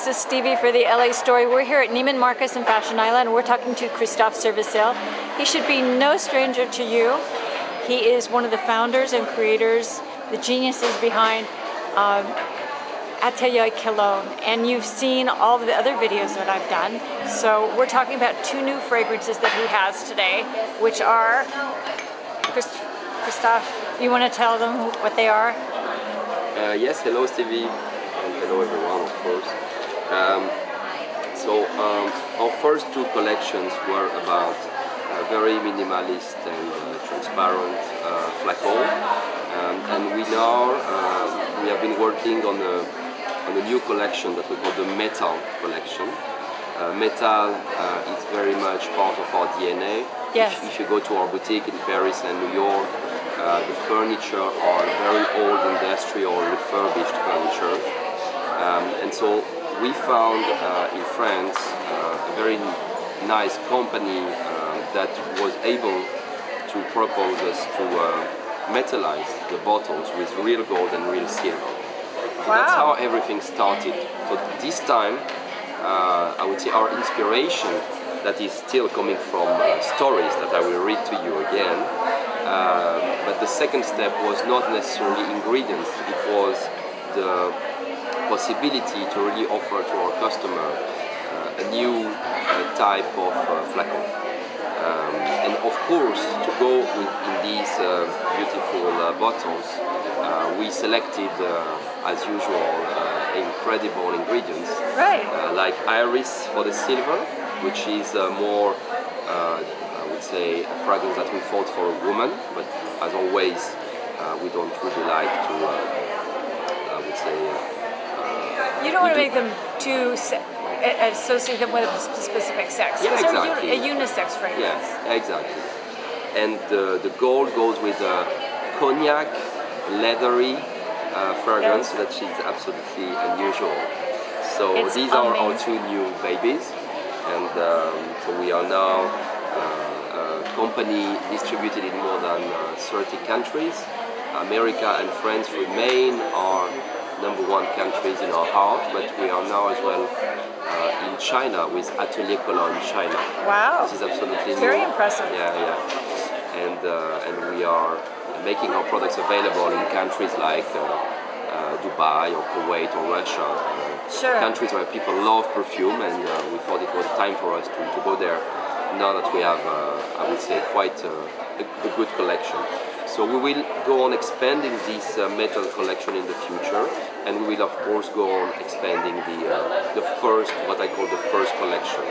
this is Stevie for the LA Story. We're here at Neiman Marcus in Fashion Island. We're talking to Christophe Cervacel. He should be no stranger to you. He is one of the founders and creators, the geniuses behind Atelier Cologne. And you've seen all the other videos that I've done. So we're talking about two new fragrances that he has today, which are, Christophe, you want to tell them what they are? Yes, hello Stevie, and hello everyone, of course. Our first two collections were about very minimalist and transparent flacon, and we have been working on a new collection that we call the Metal collection. Metal is very much part of our DNA. Yes. If you go to our boutique in Paris and New York, the furniture are very old industrial refurbished furniture. And so we found in France a very nice company that was able to propose us to metallize the bottles with real gold and real silver. So wow. That's how everything started. So this time, I would say our inspiration that is still coming from stories that I will read to you again. But the second step was not necessarily ingredients, it was the possibility to really offer to our customer a new type of flacon. And of course, to go in these beautiful bottles, we selected, as usual, incredible ingredients, right. Like iris for the silver, which is more, I would say, a fragrance that we thought for a woman, but as always, we don't really like to, I would say... you don't want to make them too associate them with a specific sex. Yeah, exactly. A unisex fragrance. Yeah, exactly. And the gold goes with a cognac, leathery fragrance, that is absolutely unusual. So it's these amazing. are our two new babies, and so we are now a company distributed in more than 30 countries. America and France remain our #1 countries in our heart, but we are now as well in China with Atelier Cologne, China. Wow. This is absolutely it's very new. impressive. Yeah. And we are making our products available in countries like Dubai or Kuwait or Russia. Sure. Countries where people love perfume, and we thought it was time for us to go there now that we have, I would say, quite a good collection. So we will go on expanding this metal collection in the future, and we will of course go on expanding the first, what I call the first collection,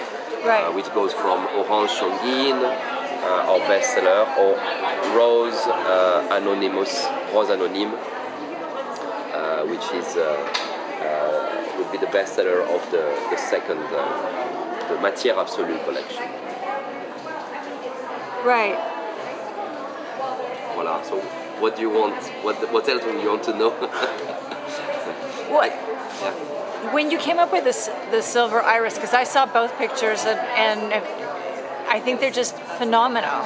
right. Which goes from Orange Sanguine, our bestseller, or Rose Anonyme, which is would be the bestseller of the second, the Matière Absolue collection. Right. Voila. So, what do you want? What else do you want to know? What? Yeah. When you came up with the silver iris, because I saw both pictures, and I think they're just phenomenal,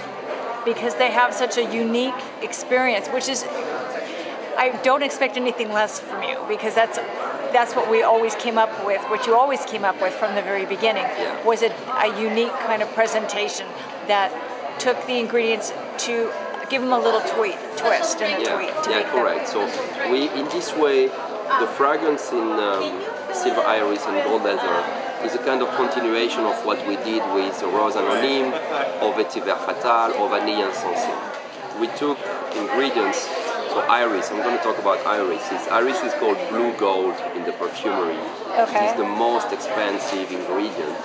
because they have such a unique experience, which is, I don't expect anything less from you, because that's what we always came up with, what you always came up with from the very beginning, was a unique kind of presentation that took the ingredients to give them a little twist and a tweak to make correct. So in this way, the fragrance in silver iris and gold leather is a kind of continuation of what we did with Rose Anonyme, or Vetiver Fatal, or Vanille Insensé. We took ingredients. So iris, I'm going to talk about iris. Iris is called blue gold in the perfumery. Okay. It is the most expensive ingredient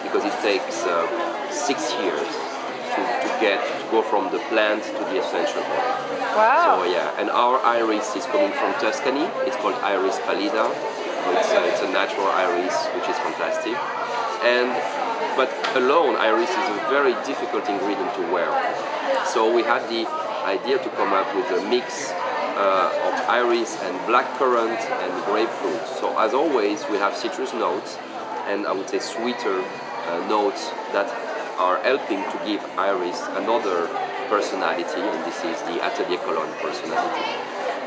because it takes 6 years to go from the plant to the essential oil. Wow. So yeah, and our iris is coming from Tuscany. It's called Iris pallida. So it's a natural iris, which is fantastic. But alone, iris is a very difficult ingredient to wear. So we had the idea to come up with a mix of iris and blackcurrant and grapefruit. So as always, we have citrus notes, and I would say sweeter notes that are helping to give iris another personality, and this is the Atelier Cologne personality.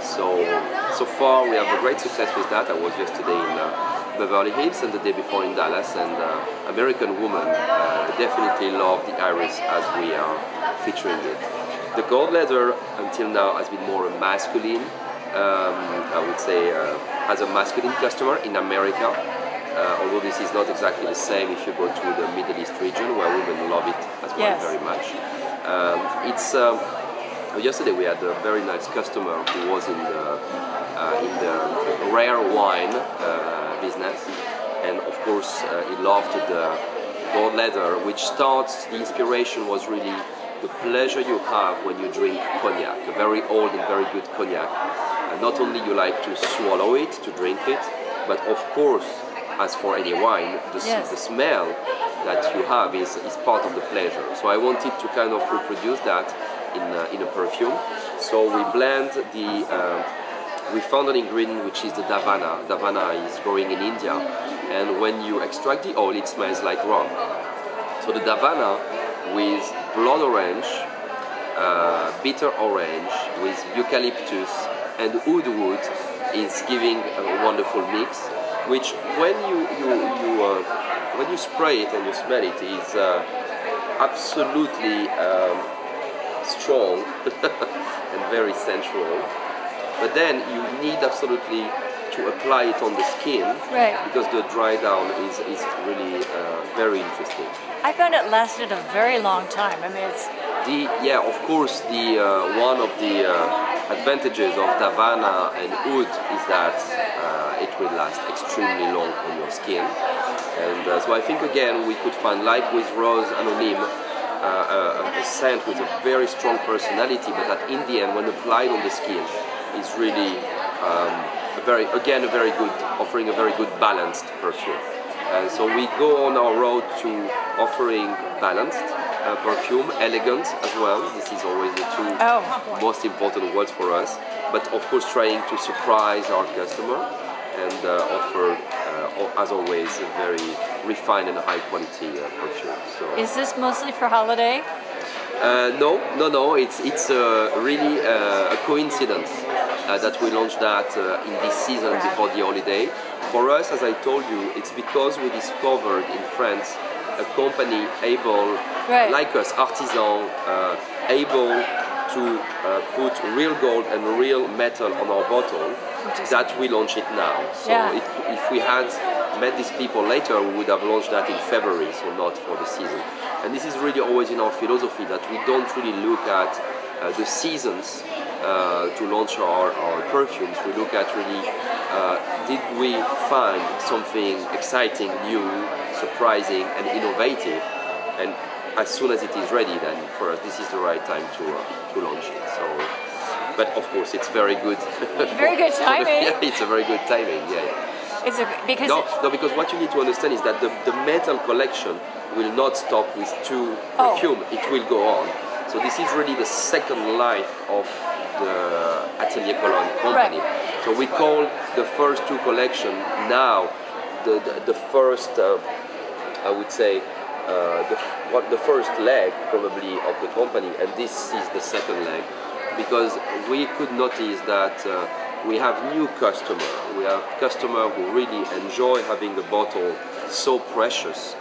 So far we have a great success with that. I was yesterday in Beverly Hills and the day before in Dallas. And American Woman definitely love the iris as we are featuring it. The gold leather until now has been more masculine. I would say has a masculine customer in America. Although this is not exactly the same if you go to the Middle East region, where women love it as well. Yes. Very much. Yesterday we had a very nice customer who was in the rare wine business, and of course he loved the gold leather, which starts. The inspiration was really the pleasure you have when you drink cognac, a very old and very good cognac. Not only you like to swallow it, to drink it, but of course, as for any wine, the smell that you have is part of the pleasure. So I wanted to kind of reproduce that in a perfume. So we blend we found an ingredient which is the davana. Davana is growing in India, and when you extract the oil, it smells like rum. So the davana with blood orange, bitter orange, with eucalyptus and oud wood is giving a wonderful mix, which when you spray it and you smell it is absolutely strong and very sensual. But then you need absolutely to apply it on the skin, right, because the dry down is really very interesting. I found it lasted a very long time. I mean, it's of course, the one of the advantages of Davana and oud is that it will last extremely long on your skin, and so I think again we could find, like with Rose Anonyme, a scent with a very strong personality, but that in the end, when applied on the skin, is really a very good, offering a very good balanced perfume. And so we go on our road to offering balanced perfume, elegant as well. This is always the two most important words for us. But of course, trying to surprise our customer and offer, as always, a very refined and high quality perfume. So, is this mostly for holiday? No. It's really a coincidence that we launched that in this season before the holiday. For us, as I told you, it's because we discovered in France a company able, like us, artisan, able to put real gold and real metal on our bottle, that we launch it now. So if we had met these people later, we would have launched that in February, so not for the season. And this is really always in our philosophy, that we don't really look at the seasons to launch our perfumes. We look at really, did we find something exciting, new, surprising and innovative? And as soon as it is ready, then for us this is the right time to launch it. So, but of course it's very good. Very good timing. It's a very good timing. Because what you need to understand is that the metal collection will not stop with two perfume. It will go on. So this is really the second life of the Atelier Cologne company. Right. So we call the first two collection now the first, I would say, the first leg probably of the company, and this is the second leg, because we could notice that we have new customer. We have customer who really enjoy having a bottle so precious,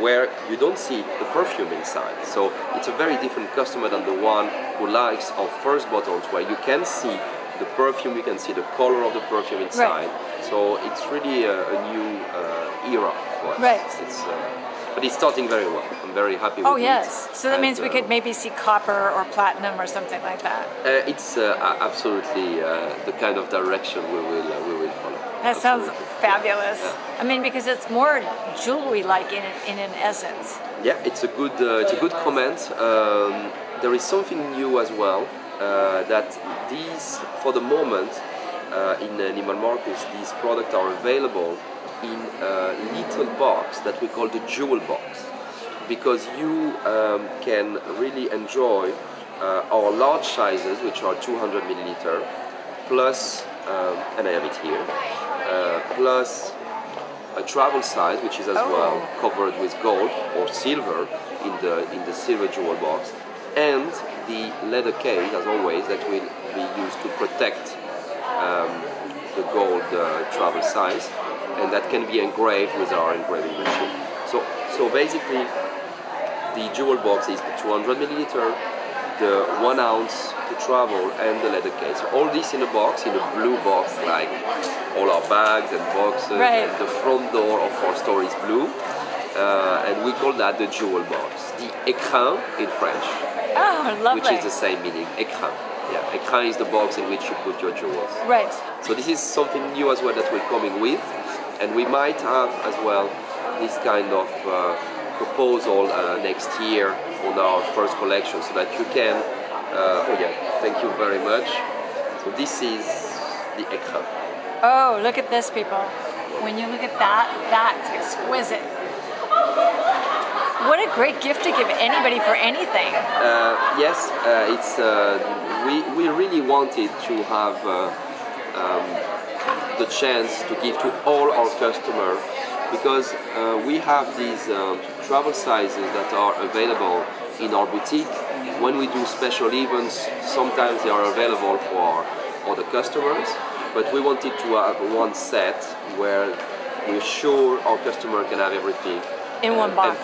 where you don't see the perfume inside. So it's a very different customer than the one who likes our first bottles, where you can see the perfume, you can see the color of the perfume inside. Right. So it's really a new era for us. Right. But it's starting very well. I'm very happy with it. Oh yes. So that means we could maybe see copper or platinum or something like that. It's absolutely the kind of direction we will follow. That sounds fabulous. Yeah. I mean, because it's more jewelry-like in an essence. Yeah, it's a good comment. There is something new as well. That these, for the moment, in Neiman Marcus, these products are available in a little box that we call the jewel box, because you can really enjoy our large sizes, which are 200 milliliter, plus, and I have it here, plus a travel size, which is as well covered with gold or silver in the silver jewel box, and the leather case, as always, that will be used to protect the gold travel size, and that can be engraved with our engraving machine. So basically, the jewel box is the 200 milliliter, the 1 ounce to travel, and the leather case. So all this in a box, in a blue box, like all our bags and boxes, right. and the front door of our store is blue, and we call that the jewel box. The écrin in French, lovely. which is the same meaning, écrin. Yeah, écrin is the box in which you put your jewels. Right. So this is something new as well that we're coming with, and we might have as well this kind of proposal next year on our first collection, so that you can. Oh yeah, thank you very much. So this is the écrin. Oh, look at this, people. When you look at that, that's exquisite. What a great gift to give anybody for anything. Yes, it's we really wanted to have the chance to give to all our customers, because we have these travel sizes that are available in our boutique. When we do special events, sometimes they are available for other customers, but we wanted to have one set where we're sure our customer can have everything in one box.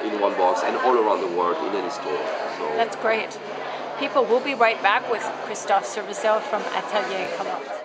In one box and all around the world in any store. So that's great. People, we'll be right back with Christophe Cervacel from Atelier Cologne.